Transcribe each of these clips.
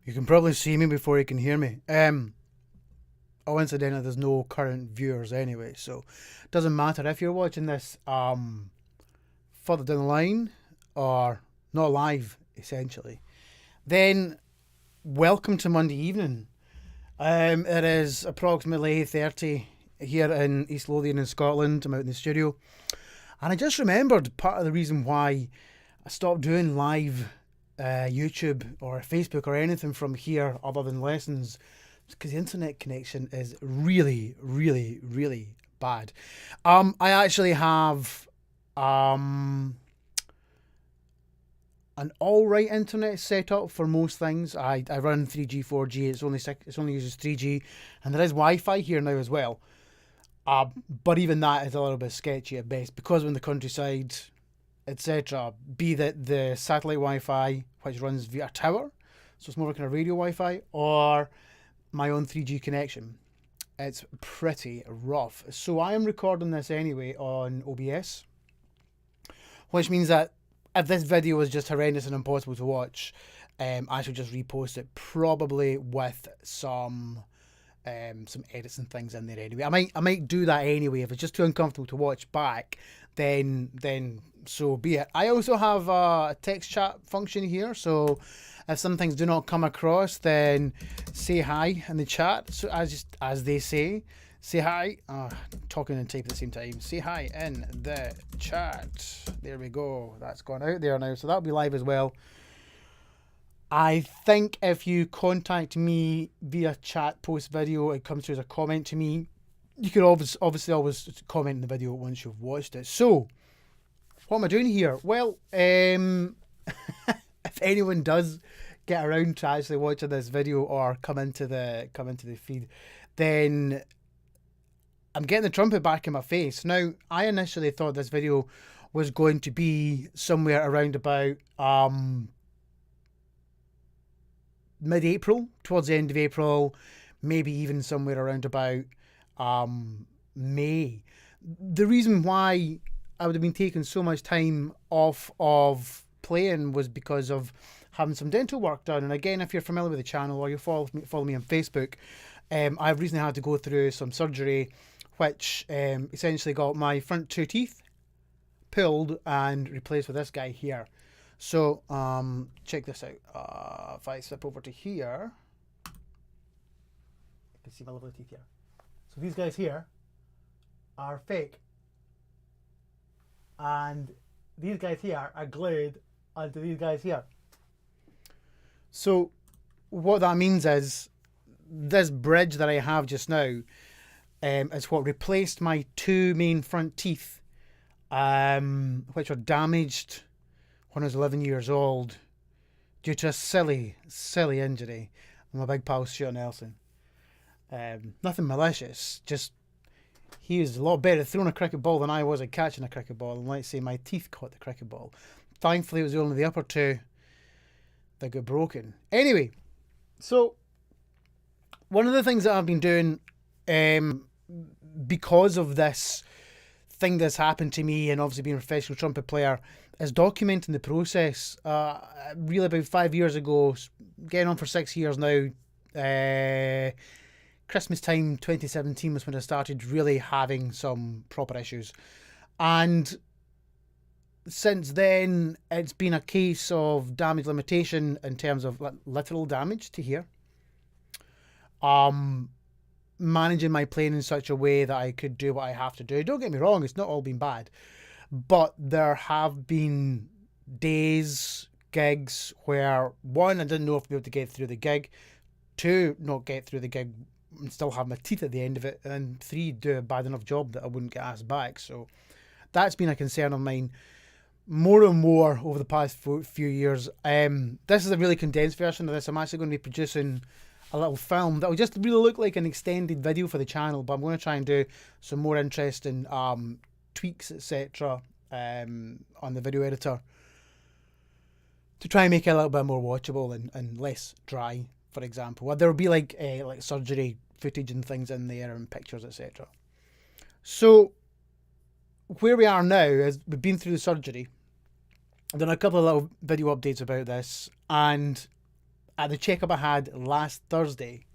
You can probably see me before you can hear me. Oh, incidentally, there's no current viewers anyway, so it doesn't matter if you're watching this further down the line or not live, essentially. Then welcome to Monday evening. It is approximately 8:30 here in East Lothian in Scotland. I'm out in the studio, and I just remembered part of the reason why I stopped doing live YouTube or Facebook or anything from here other than lessons because the internet connection is really, really, really bad. I actually have an all right internet setup for most things. I run 3G, 4G. It's only uses 3G, and there is Wi-Fi here now as well. But even that is a little bit sketchy at best because we're in the countryside, etc. Be that the satellite Wi-Fi, which runs via a tower, so it's more like a radio Wi-Fi, or my own 3G connection. It's pretty rough. So I am recording this anyway on OBS, which means that if this video is just horrendous and impossible to watch, I should just repost it, probably with some edits and things in there anyway. I might do that anyway. If it's just too uncomfortable to watch back, then so be it. I also have a text chat function here, so if some things do not come across, then say hi in the chat. So as they say hi. Talking and typing at the same time. Say hi in the chat. There we go. That's gone out there now, so that'll be live as well. I think if you contact me via chat post video, it comes through as a comment to me. You can obviously always comment in the video once you've watched it. So, what am I doing here? Well, if anyone does get around to actually watching this video or come into the feed, then I'm getting the trumpet back in my face. Now, I initially thought this video was going to be somewhere around about mid-April, towards the end of April, maybe even somewhere around about May. The reason why I would have been taking so much time off of playing was because of having some dental work done. And again, if you're familiar with the channel or you follow me on Facebook, I've recently had to go through some surgery which essentially got my front two teeth pulled and replaced with this guy here. So check this out. If I slip over to here, you can see my lovely teeth here. So these guys here are fake, and these guys here are glued onto these guys here. So what that means is this bridge that I have just now is what replaced my two main front teeth, which were damaged when I was 11 years old due to a silly injury. My big pal Stuart Nelson. Nothing malicious, just he was a lot better at throwing a cricket ball than I was at catching a cricket ball, and let's say my teeth caught the cricket ball. Thankfully it was only the upper two that got broken. Anyway, so one of the things that I've been doing because of this thing that's happened to me and obviously being a professional trumpet player is documenting the process. Really about 5 years ago, getting on for 6 years now, Christmas time 2017 was when I started really having some proper issues, and since then it's been a case of damage limitation in terms of literal damage to here, managing my playing in such a way that I could do what I have to do. Don't get me wrong, it's not all been bad, but there have been days, gigs where one, I didn't know if I'd be able to get through the gig, two, not get through the gig and still have my teeth at the end of it, and three, do a bad enough job that I wouldn't get asked back. So that's been a concern of mine more and more over the past few years. This is a really condensed version of this. I'm actually going to be producing a little film that will just really look like an extended video for the channel, but I'm going to try and do some more interesting tweaks, etc. On the video editor to try and make it a little bit more watchable and less dry. For example, there will be like surgery footage and things in there and pictures, etc. So where we are now is we've been through the surgery. I've done a couple of little video updates about this, and at the checkup I had last Thursday,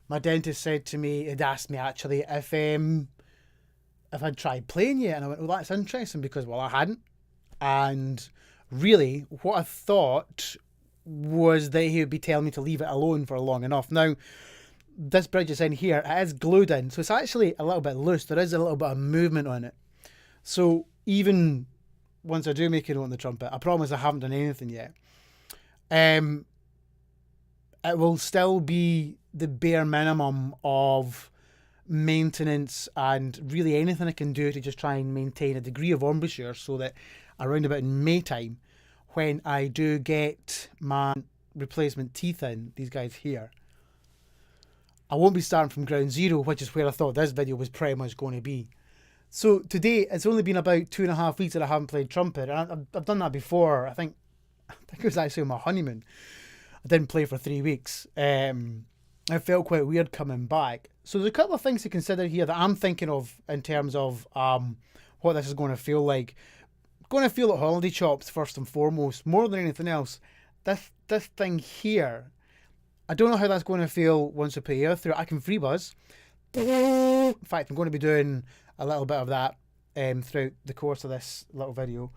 my dentist said to me, he'd asked me actually if I'd tried playing yet, and I went, well, that's interesting because, well, I hadn't. And really, what I thought was that he would be telling me to leave it alone for long enough. Now, this bridge is in here, it is glued in, so it's actually a little bit loose. There is a little bit of movement on it. So even once I do make a note on the trumpet, I promise I haven't done anything yet. It will still be the bare minimum of maintenance and really anything I can do to just try and maintain a degree of embouchure so that around about in May time, when I do get my replacement teeth in, these guys here, I won't be starting from ground zero, which is where I thought this video was pretty much going to be. So today, it's only been about 2.5 weeks that I haven't played trumpet, and I've done that before. I think it was actually on my honeymoon. I didn't play for 3 weeks. I felt quite weird coming back. So there's a couple of things to consider here that I'm thinking of in terms of what this is going to feel like. Going to feel like holiday chops first and foremost, more than anything else. This thing here, I don't know how that's going to feel once I put air through it. I can free buzz. In fact, I'm going to be doing a little bit of that throughout the course of this little video.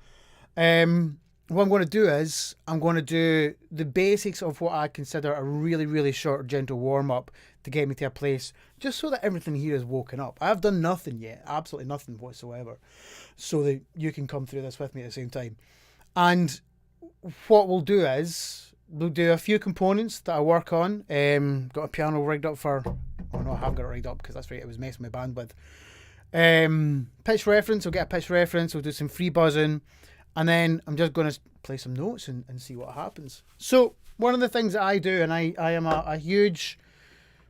What I'm going to do is I'm going to do the basics of what I consider a really, really short, gentle warm-up to get me to a place just so that everything here is woken up. I've done nothing yet, absolutely nothing whatsoever, so that you can come through this with me at the same time. And what we'll do is we'll do a few components that I work on. Got a piano rigged up for... Oh no, I have got it rigged up because that's right, it was messing my bandwidth. Pitch reference, we'll get a pitch reference, we'll do some free buzzing. And then I'm just going to play some notes and see what happens. So one of the things that I do, and I am a huge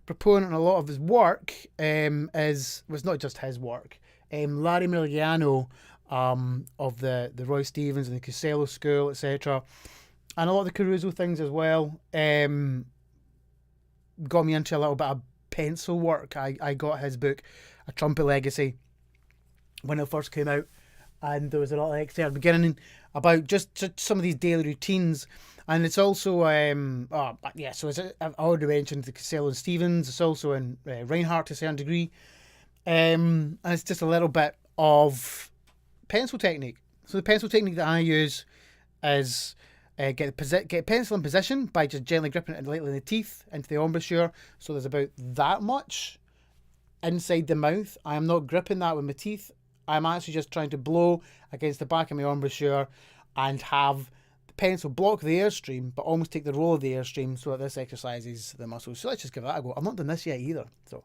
proponent of a lot of his work, was not just his work. Larry Miliano of the Roy Stevens and the Casello School, etc. And a lot of the Caruso things as well got me into a little bit of pencil work. I got his book, A Trumpet Legacy, when it first came out. And there was a lot of excerpt at the beginning about just some of these daily routines. And it's also, so I've already mentioned the Casello and Stevens. It's also in Reinhardt to a certain degree. And it's just a little bit of pencil technique. So the pencil technique that I use is get pencil in position by just gently gripping it lightly in the teeth into the embouchure. So there's about that much inside the mouth. I am not gripping that with my teeth. I'm actually just trying to blow against the back of my embouchure and have the pencil block the airstream, but almost take the roll of the airstream so that this exercises the muscles. So let's just give that a go. I've not done this yet either. So.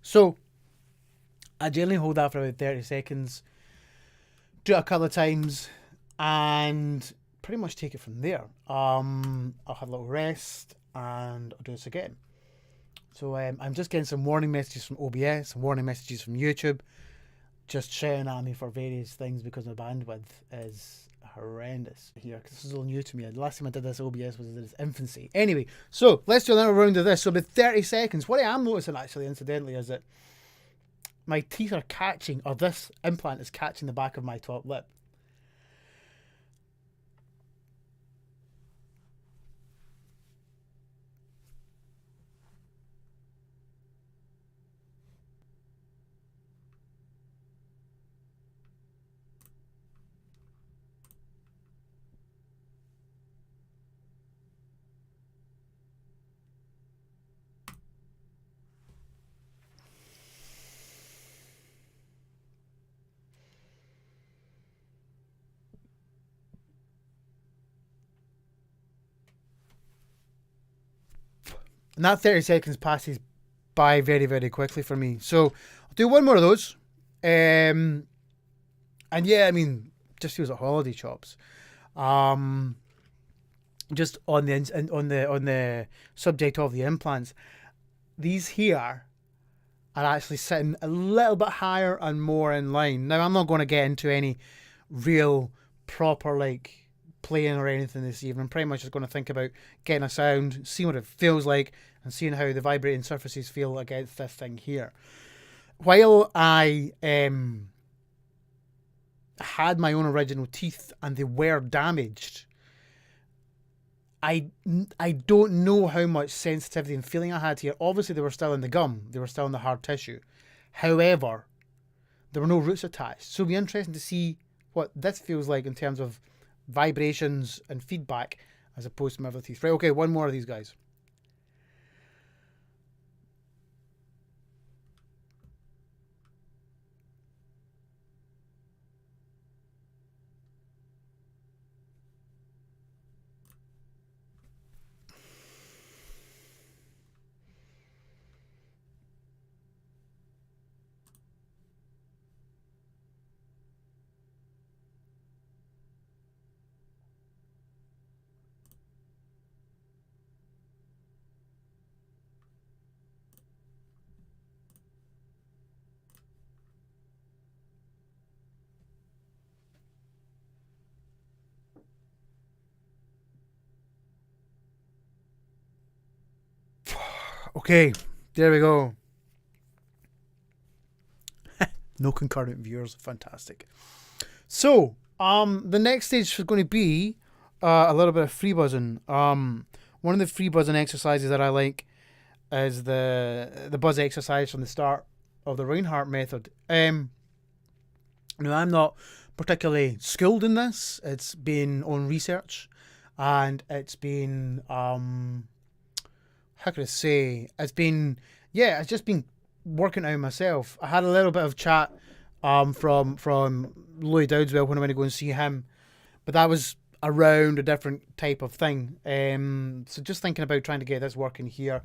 So I generally hold that for about 30 seconds, do it a couple of times, and pretty much take it from there. I'll have a little rest and I'll do this again. So I'm just getting some warning messages from OBS, some warning messages from YouTube, just shouting at me for various things because my bandwidth is horrendous here, because this is all new to me. The last time I did this OBS was in its infancy. Anyway, so let's do another round of this. So about 30 seconds. What I am noticing actually, incidentally, is that my teeth are catching, or this implant is catching the back of my top lip. And that 30 seconds passes by very, very quickly for me. So I'll do one more of those. And yeah, I mean, just feels like holiday chops. Um, just on the subject of the implants, these here are actually sitting a little bit higher and more in line. Now I'm not going to get into any real proper like playing or anything this evening. I'm pretty much just going to think about getting a sound, seeing what it feels like, and seeing how the vibrating surfaces feel against this thing here. While I had my own original teeth and they were damaged, I I don't know how much sensitivity and feeling I had here. Obviously, they were still in the gum, they were still in the hard tissue. However, there were no roots attached. So it'll be interesting to see what this feels like in terms of vibrations and feedback as opposed to my other teeth. Right, okay, one more of these guys. Okay, there we go. No concurrent viewers, fantastic. So, the next stage is going to be a little bit of free buzzing. One of the free buzzing exercises that I like is the buzz exercise from the start of the Reinhardt method. Now, I'm not particularly skilled in this. It's been on research, and it's been how can I say? It's been it's just been working out myself. I had a little bit of chat from Louis Dowdswell when I went to go and see him, but that was around a different type of thing. So just thinking about trying to get this working here.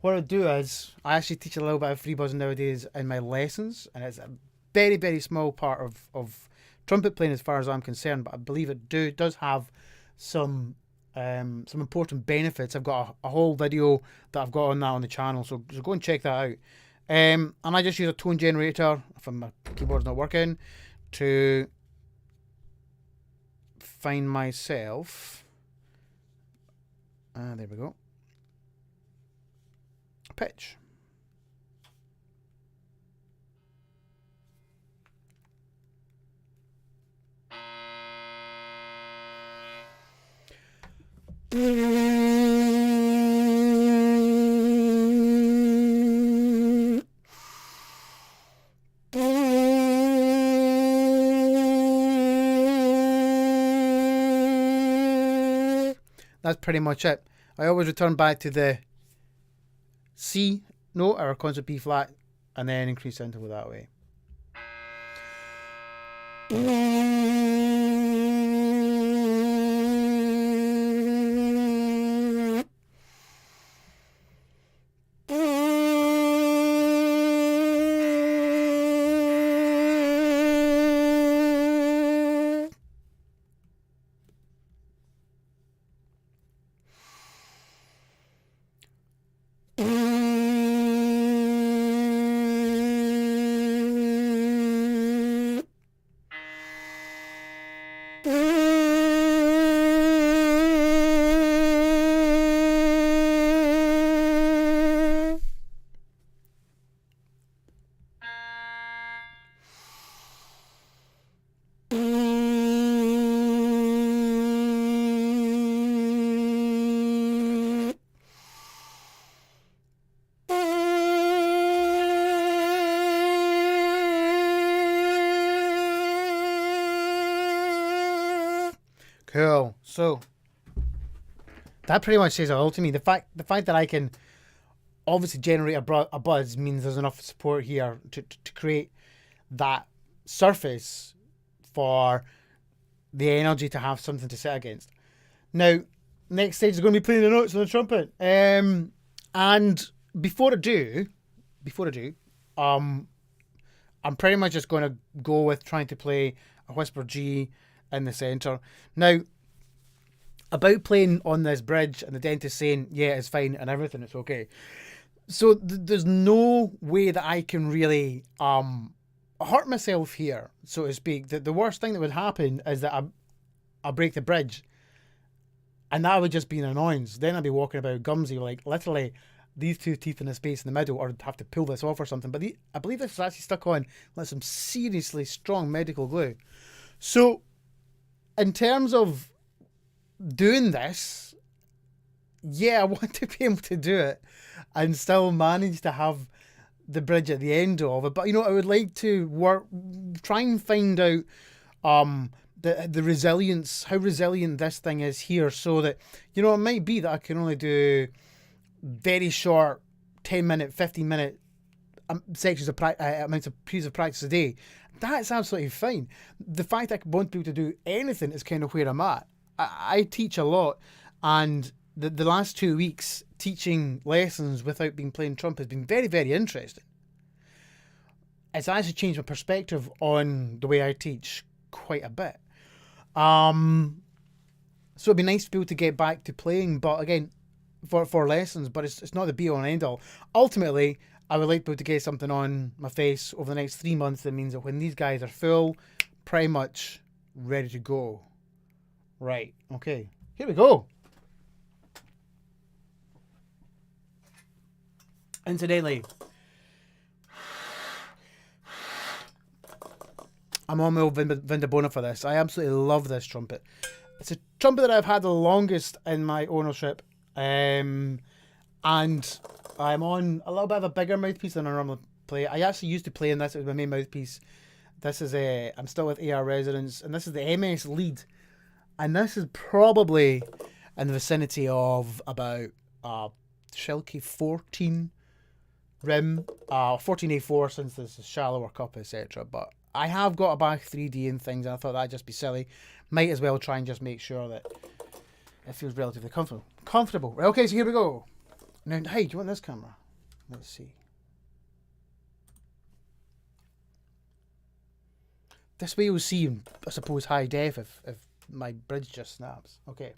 What I do is I actually teach a little bit of free buzzing nowadays in my lessons, and it's a very, very small part of trumpet playing as far as I'm concerned, but I believe it does have some important benefits. I've got a whole video that I've got on that on the channel, so go and check that out. And I just use a tone generator if my keyboard's not working to find myself. There we go. Pitch. That's pretty much it. I always return back to the C note or concert B flat and then increase the interval that way. Cool. So that pretty much says it all to me. The fact that I can obviously generate a buzz means there's enough support here to create that surface for the energy to have something to sit against. Now, next stage is going to be playing the notes on the trumpet. And before I do, before I do, um, I'm pretty much just going to go with trying to play a whisper G in the centre. Now, about playing on this bridge and the dentist saying, yeah, it's fine and everything, it's okay. So there's no way that I can really hurt myself here, so to speak. The worst thing that would happen is that I break the bridge. And that would just be an annoyance. Then I'd be walking about gumsy, like literally these two teeth in the space in the middle, or I'd have to pull this off or something. But I believe this is actually stuck on like some seriously strong medical glue. So, in terms of doing this, yeah, I want to be able to do it and still manage to have the bridge at the end of it. But you know, I would like to try and find out the resilience, how resilient this thing is here, so that, you know, it might be that I can only do very short 10-minute, 15-minute sections of amounts of periods of practice a day. That's absolutely fine. The fact that I won't be able to do anything is kind of where I'm at. I teach a lot, and the last 2 weeks teaching lessons without being playing trumpet has been very, very interesting. It's actually changed my perspective on the way I teach quite a bit. So it'd be nice to be able to get back to playing, but again, for lessons, but it's not the be all and end all. Ultimately, I would like to be able to get something on my face over the next 3 months that means that when these guys are full, pretty much ready to go. Right, okay, here we go. Incidentally, I'm on my old Vindabona for this. I absolutely love this trumpet. It's a trumpet that I've had the longest in my ownership. And I'm on a little bit of a bigger mouthpiece than I normally play. I actually used to play in this. It was my main mouthpiece. This is I'm still with AR Resonance, and this is the MS lead. And this is probably in the vicinity of about Shilky 14 rim, 14A4 since this is shallower cup, etc. But I have got a back 3D and things, and I thought that'd just be silly. Might as well try and just make sure that it feels relatively comfortable. Okay, so here we go. Now, hey, do you want this camera? Let's see. This way you'll see, I suppose, high def if my bridge just snaps. Okay.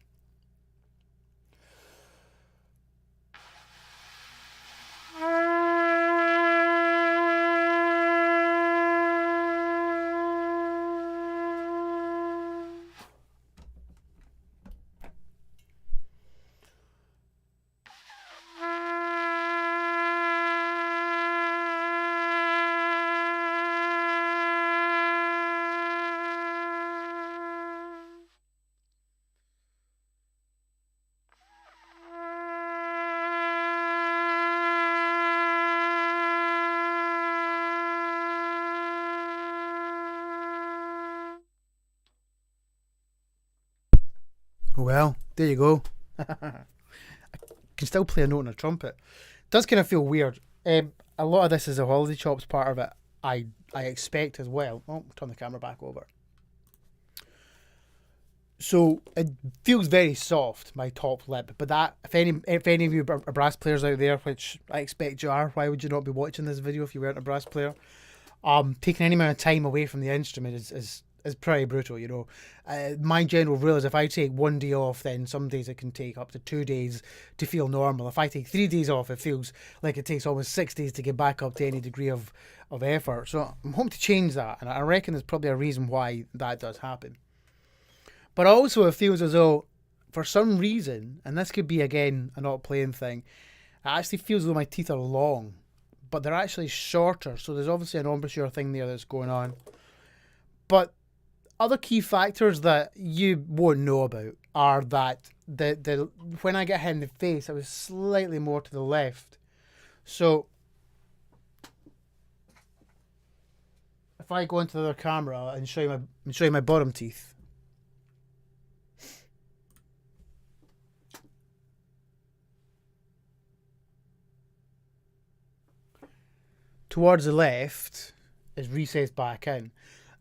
Well, there you go. I can still play a note on a trumpet. It does kind of feel weird. A lot of this is a holiday chops part of it. I expect as well. Oh, turn the camera back over. So it feels very soft, my top lip. But that, if any of you are brass players out there, which I expect you are, why would you not be watching this video if you weren't a brass player? Taking any amount of time away from the instrument is pretty brutal, you know. My general rule is if I take 1 day off, then some days it can take up to 2 days to feel normal. If I take 3 days off, it feels like it takes almost 6 days to get back up to any degree of effort. So I'm hoping to change that, and I reckon there's probably a reason why that does happen. But also it feels as though, for some reason, and this could be again a not playing thing, it actually feels as though my teeth are long, but they're actually shorter. So there's obviously an embouchure thing there that's going on. But other key factors that you won't know about are that the when I get hit in the face, I was slightly more to the left. So if I go into the other camera and show you my bottom teeth. Towards the left is recessed back in,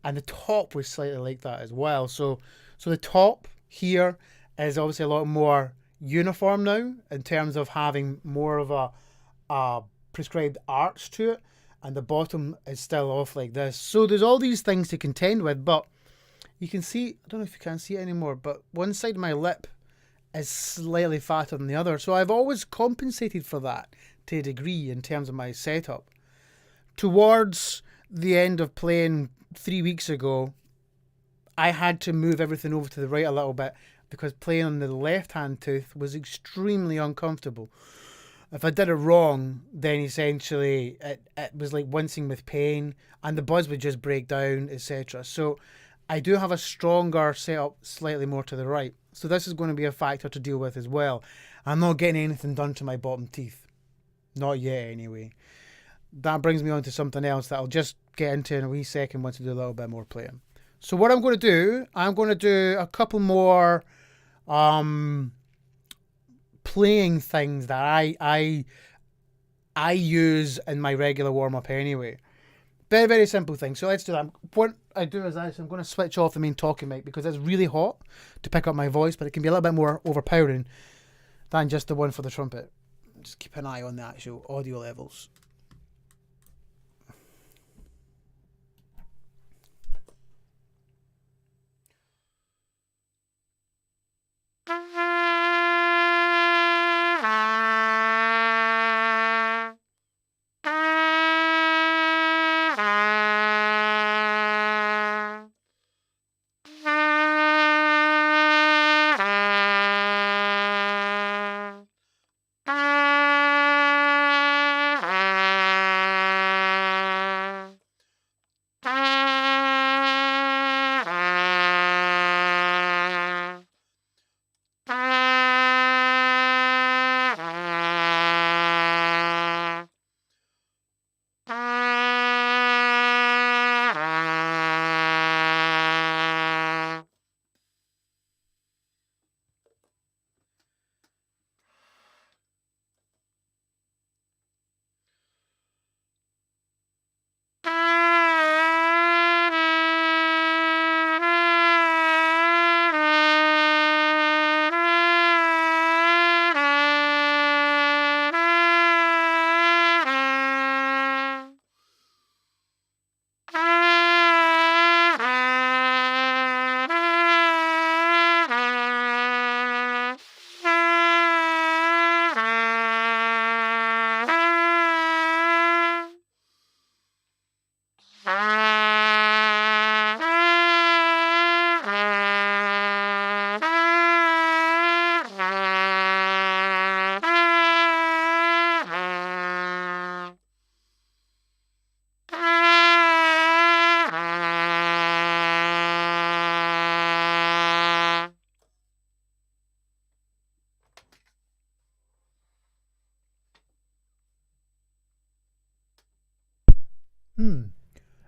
and the top was slightly like that as well. So the top here is obviously a lot more uniform now in terms of having more of a prescribed arch to it, and the bottom is still off like this. So there's all these things to contend with, but you can see, I don't know if you can see it anymore, but one side of my lip is slightly fatter than the other. So I've always compensated for that to a degree in terms of my setup. Towards the end of playing 3 weeks ago, I had to move everything over to the right a little bit because playing on the left-hand tooth was extremely uncomfortable. If I did it wrong, then essentially it was like wincing with pain and the buzz would just break down, etc. So I do have a stronger setup slightly more to the right. So this is going to be a factor to deal with as well. I'm not getting anything done to my bottom teeth. Not yet, anyway. That brings me on to something else that I'll just get into in a wee second once I do a little bit more playing. So what I'm going to do a couple more playing things that I use in my regular warm-up anyway. Very, very simple thing. So let's do that. What I do is I'm going to switch off the main talking mic because it's really hot to pick up my voice, but it can be a little bit more overpowering than just the one for the trumpet. Just keep an eye on the actual audio levels.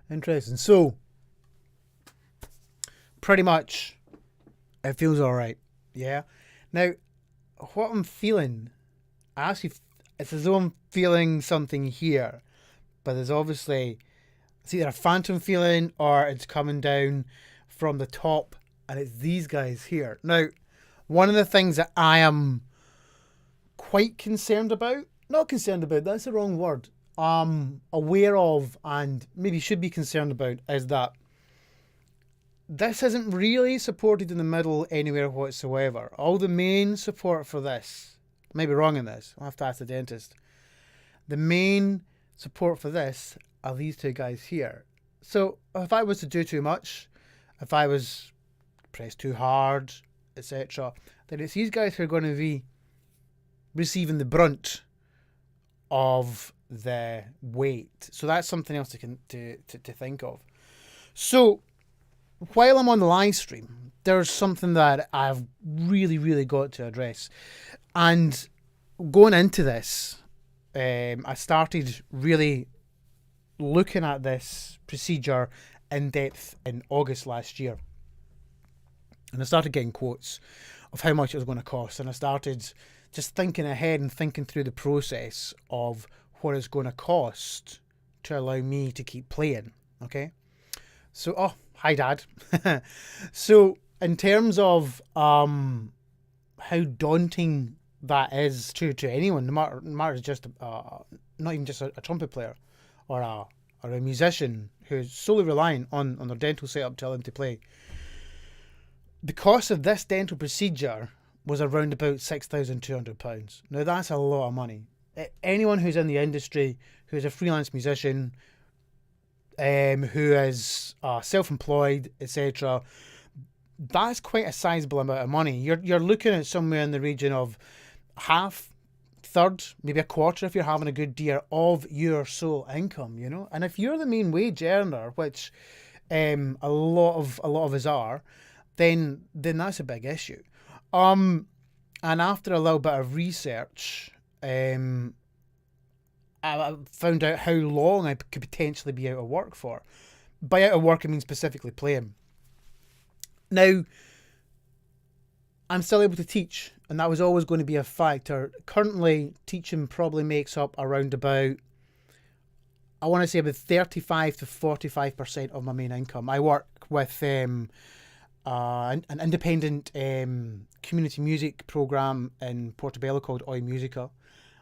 Interesting. So, pretty much, it feels alright. Yeah. Now, what I'm feeling, it's as though I'm feeling something here, but there's obviously, it's either a phantom feeling or it's coming down from the top, and it's these guys here. Now, one of the things that I am quite concerned about, not concerned about, that's the wrong word, aware of and maybe should be concerned about is that this isn't really supported in the middle anywhere whatsoever. All the main support for this, I may be wrong in this, I'll have to ask the dentist. The main support for this are these two guys here. So if I was to do too much, if I was pressed too hard, etc., then it's these guys who are going to be receiving the brunt of the weight. So that's something else to think of. So while I'm on the live stream, there's something that I've really got to address. And going into this, I started really looking at this procedure in depth in August last year. And I started getting quotes of how much it was going to cost. And I started just thinking ahead and thinking through the process of what it's going to cost to allow me to keep playing. Okay. So, oh, hi Dad. So in terms of how daunting that is to anyone, no matter just not even just a trumpet player or a musician who's solely reliant on their dental setup to allow them to play. The cost of this dental procedure was around about £6,200. Now that's a lot of money. Anyone who's in the industry, who's a freelance musician, who is self-employed, etc., that's quite a sizable amount of money. You're looking at somewhere in the region of half, third, maybe a quarter if you're having a good year of your sole income, you know. And if you're the main wage earner, which a lot of us are, then that's a big issue. And after a little bit of research, I found out how long I could potentially be out of work for. By out of work, I mean specifically playing. Now, I'm still able to teach, and that was always going to be a factor. Currently, teaching probably makes up around about, I want to say about 35 to 45% of my main income. I work with an independent community music program in Portobello called Oi Musica,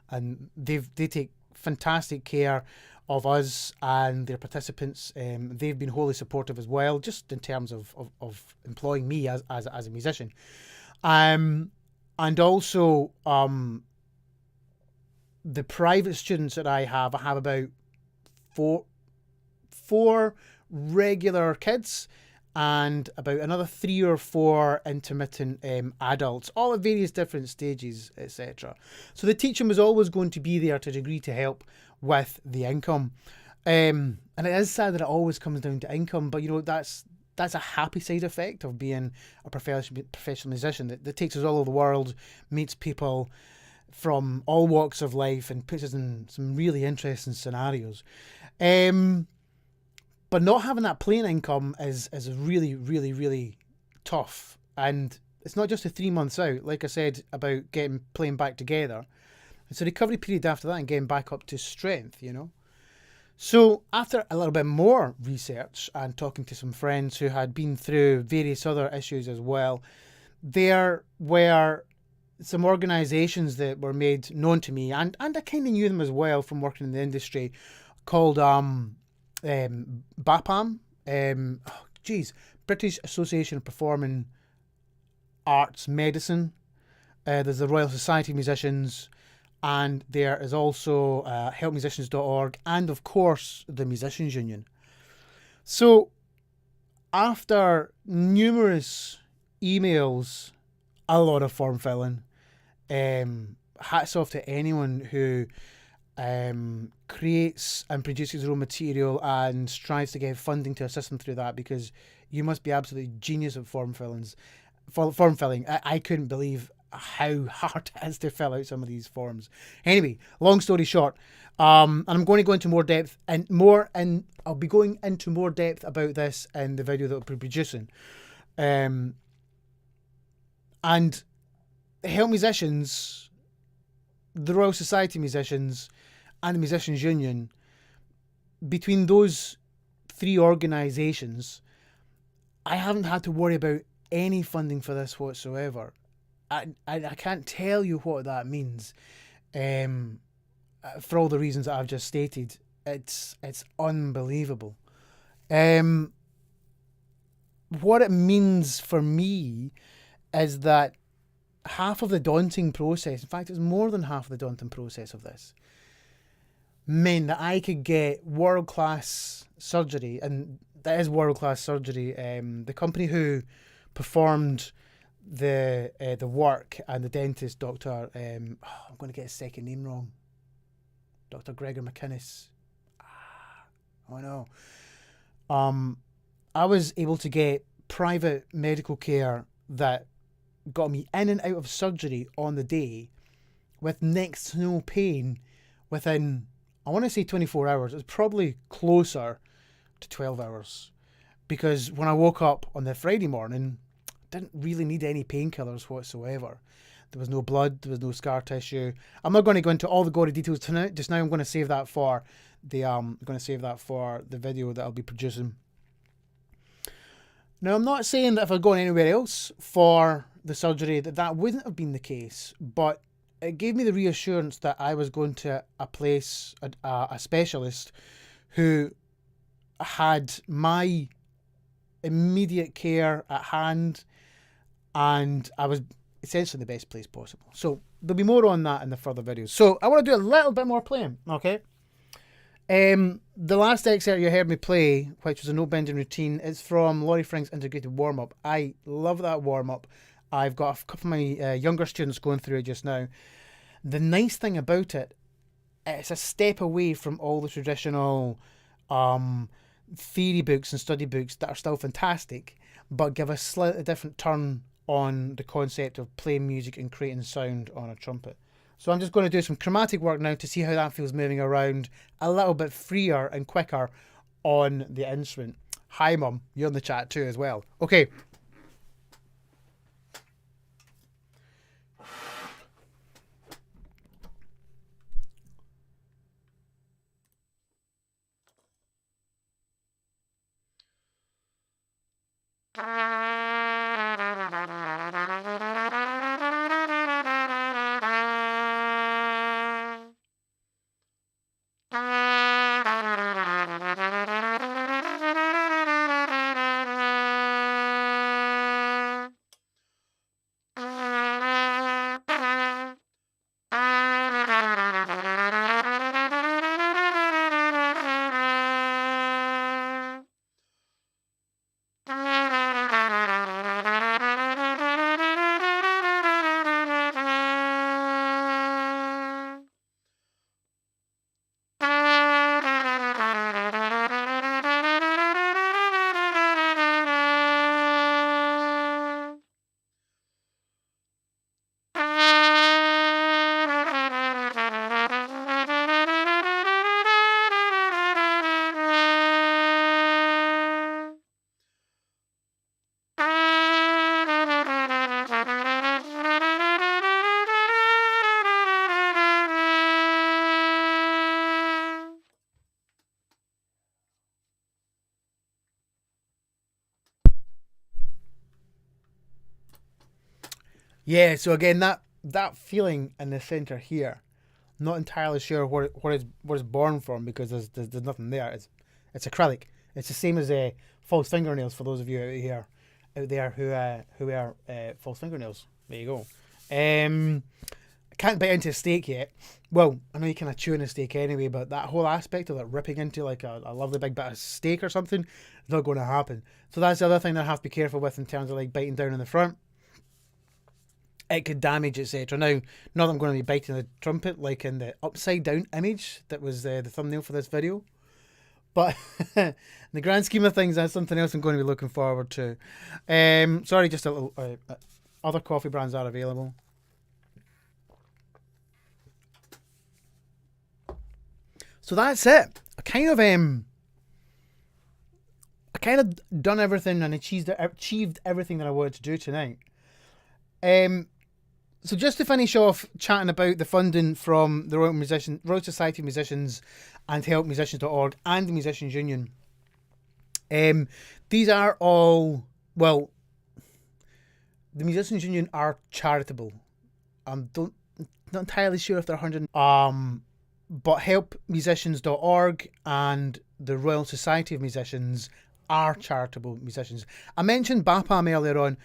and they take fantastic care of us and their participants. They've been wholly supportive as well, just in terms of employing me as a musician. And also the private students that I have about four regular kids and about another 3 or 4 intermittent adults, all at various different stages, etc. So the teaching was always going to be there to a degree to help with the income. And it is sad that it always comes down to income, but you know, that's a happy side effect of being a professional musician that takes us all over the world, meets people from all walks of life and puts us in some really interesting scenarios. But not having that playing income is really, really, really tough. And it's not just the 3 months out, like I said, about playing back together. It's a recovery period after that and getting back up to strength, you know. So after a little bit more research and talking to some friends who had been through various other issues as well, there were some organisations that were made known to me, and I kind of knew them as well from working in the industry, called BAPAM, British Association of Performing Arts Medicine. There's the Royal Society of Musicians, and there is also helpmusicians.org, and of course the Musicians Union. So after numerous emails, a lot of form filling, hats off to anyone who creates and produces their own material and strives to get funding to assist them through that, because you must be absolutely genius at form filling. I couldn't believe how hard it is to fill out some of these forms. Anyway, long story short, and I'm going to go into more depth and I'll be going into more depth about this in the video that I'll be producing. And Help Musicians, the Royal Society of Musicians, and the Musicians Union, between those 3 organisations, I haven't had to worry about any funding for this whatsoever. I can't tell you what that means, for all the reasons that I've just stated. It's unbelievable. What it means for me is that half of the daunting process, in fact, it's more than half of the daunting process of this, meant that I could get world-class surgery, and that is world-class surgery. The company who performed the work, and the dentist, Dr. I'm going to get his second name wrong. Dr. Gregor McInnes. Oh no. I was able to get private medical care that got me in and out of surgery on the day with next to no pain within, I want to say 24 hours. It's probably closer to 12 hours. Because when I woke up on the Friday morning, I didn't really need any painkillers whatsoever. There was no blood, there was no scar tissue. I'm not going to go into all the gory details tonight. Just now I'm going to save that for the video that I'll be producing. Now, I'm not saying that if I'd gone anywhere else for the surgery that wouldn't have been the case, but it gave me the reassurance that I was going to a place, a specialist who had my immediate care at hand, and I was essentially in the best place possible. So there'll be more on that in the further videos. So I want to do a little bit more playing, okay? The last excerpt you heard me play, which was a no bending routine, is from Laurie Frink's integrated warm up. I love that warm up. I've got a couple of my younger students going through it just now. The nice thing about it, it's a step away from all the traditional theory books and study books that are still fantastic, but give a slightly different turn on the concept of playing music and creating sound on a trumpet. So I'm just going to do some chromatic work now to see how that feels moving around a little bit freer and quicker on the instrument. Hi Mum, you're in the chat too as well. Okay. Yeah, so again, that feeling in the centre here, not entirely sure where it's born from, because there's nothing there. It's acrylic. It's the same as false fingernails for those of you out there who wear false fingernails. There you go. I can't bite into a steak yet. Well, I know you kind of chew on a steak anyway, but that whole aspect of it ripping into like a lovely big bit of steak or something is not going to happen. So that's the other thing that I have to be careful with in terms of like biting down in the front. It could damage, etc. Now, not that I'm going to be biting the trumpet like in the upside down image that was the thumbnail for this video, but in the grand scheme of things, that's something else I'm going to be looking forward to. Sorry, just a little. Other coffee brands are available. So that's it. I kind of done everything and achieved everything that I wanted to do tonight. So just to finish off chatting about the funding from the Royal Society of Musicians and helpmusicians.org and the Musicians Union. These are all, well, the Musicians Union are charitable. Not entirely sure if they're 100. But helpmusicians.org and the Royal Society of Musicians are charitable musicians. I mentioned BAPAM earlier on,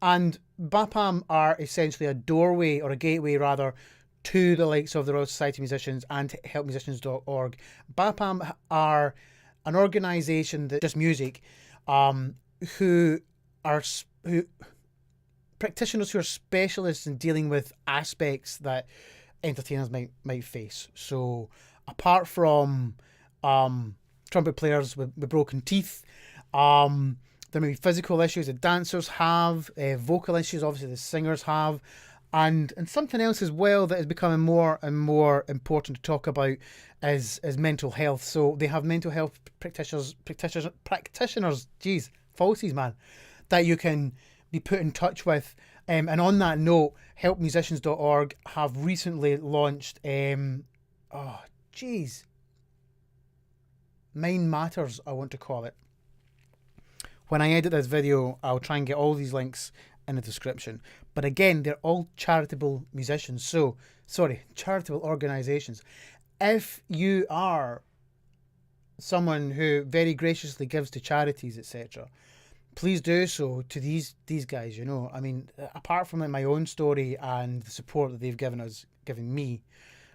and BAPAM are essentially a doorway, or a gateway rather, to the likes of the Royal Society of Musicians and helpmusicians.org. BAPAM are an organisation that does music, who practitioners who are specialists in dealing with aspects that entertainers might face. So apart from trumpet players with broken teeth, there may be physical issues that dancers have, vocal issues obviously the singers have, and something else as well that is becoming more and more important to talk about is mental health. So they have mental health practitioners, geez, falsies, man, that you can be put in touch with. And on that note, helpmusicians.org have recently launched, Mind Matters, I want to call it, When I edit this video, I'll try and get all these links in the description. But again, they're all charitable musicians. So, sorry, charitable organizations. If you are someone who very graciously gives to charities, etc., please do so to these guys. You know, I mean, apart from my own story and the support that they've given me.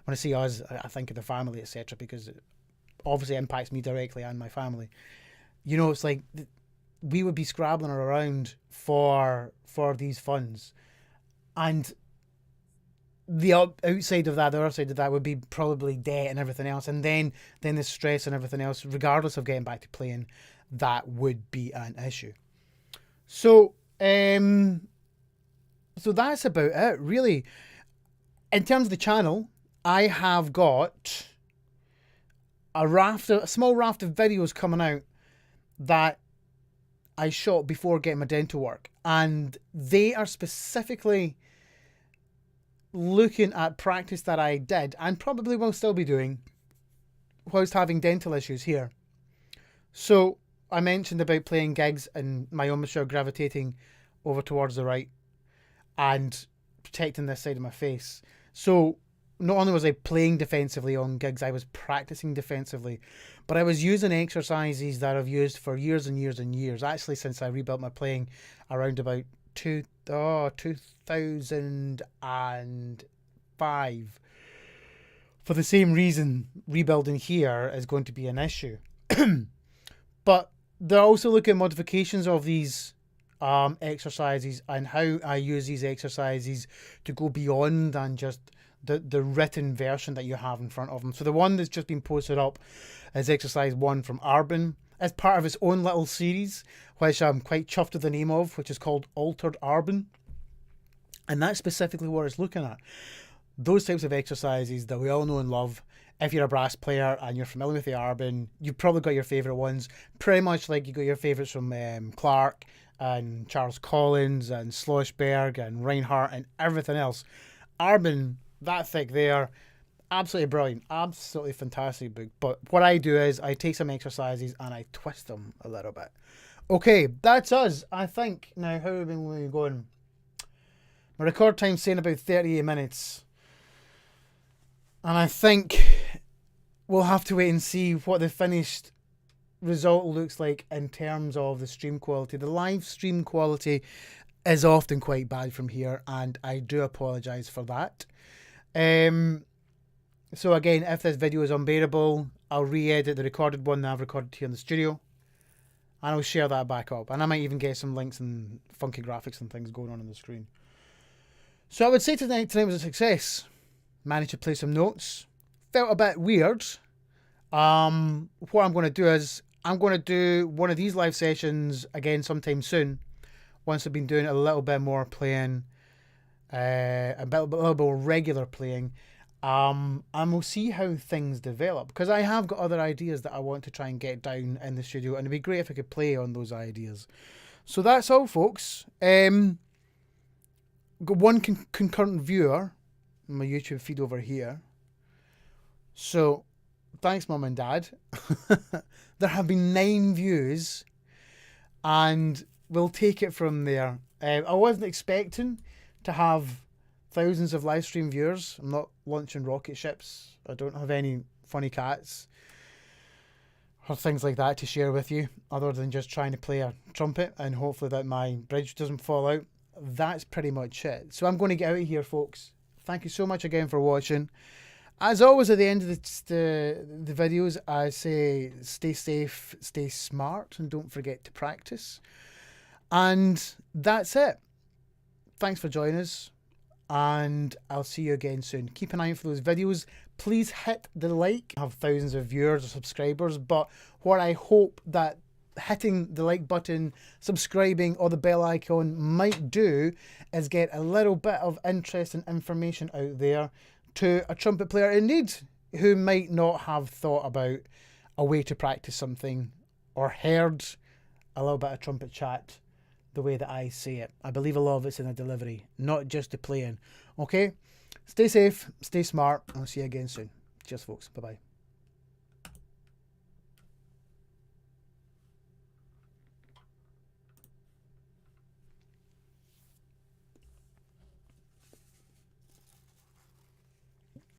When I say us, I think of the family, etc., because it obviously impacts me directly and my family. You know, it's like we would be scrabbling around for these funds, and the outside of that, the other side of that would be probably debt and everything else, and then the stress and everything else, regardless of getting back to playing, that would be an issue. So, so that's about it, really. In terms of the channel, I have got a small raft of videos coming out that I shot before getting my dental work, and they are specifically looking at practice that I did and probably will still be doing whilst having dental issues here. So I mentioned about playing gigs and my embouchure gravitating over towards the right and protecting this side of my face. So not only was I playing defensively on gigs, I was practicing defensively, but I was using exercises that I've used for years and years and years. Actually, since I rebuilt my playing around about 2005. For the same reason, rebuilding here is going to be an issue. But they're also looking at modifications of these exercises and how I use these exercises to go beyond than just the written version that you have in front of them. So the one that's just been posted up is exercise 1 from Arbin, as part of its own little series, which I'm quite chuffed with the name of, which is called Altered Arbin. And that's specifically what it's looking at. Those types of exercises that we all know and love. If you're a brass player and you're familiar with the Arbin, you've probably got your favourite ones. Pretty much like you got your favourites from Clark and Charles Collins and Schlossberg and Reinhardt and everything else. Arbin, that thick there, absolutely brilliant, absolutely fantastic book. But what I do is I take some exercises and I twist them a little bit. Okay, that's us, I think. Now, how have we been going? My record time's saying about 38 minutes. And I think we'll have to wait and see what the finished result looks like in terms of the stream quality. The live stream quality is often quite bad from here, and I do apologise for that. So again, if this video is unbearable, I'll re-edit the recorded one that I've recorded here in the studio, and I'll share that back up. And I might even get some links and funky graphics and things going on the screen. So I would say tonight was a success. Managed to play some notes. Felt a bit weird. What I'm going to do is I'm going to do one of these live sessions again sometime soon, once I've been doing a little bit more playing, a little bit more regular playing, and we'll see how things develop, because I have got other ideas that I want to try and get down in the studio, and it'd be great if I could play on those ideas. So that's all, folks. Got one concurrent viewer on my YouTube feed over here. So thanks, Mum and Dad. There have been 9 views, and we'll take it from there. I wasn't expecting to have thousands of live stream viewers. I'm not launching rocket ships. I don't have any funny cats or things like that to share with you, other than just trying to play a trumpet and hopefully that my bridge doesn't fall out. That's pretty much it. So I'm going to get out of here, folks. Thank you so much again for watching. As always, at the end of the videos, I say stay safe, stay smart, and don't forget to practice. And that's it. Thanks for joining us, and I'll see you again soon. Keep an eye out for those videos. Please hit the like. I have thousands of viewers or subscribers, but what I hope that hitting the like button, subscribing, or the bell icon might do is get a little bit of interest and information out there to a trumpet player in need who might not have thought about a way to practice something or heard a little bit of trumpet chat the way that I say it. I believe a lot of it's in the delivery, not just the playing. Okay? Stay safe, stay smart, and I'll see you again soon. Cheers, folks. Bye-bye.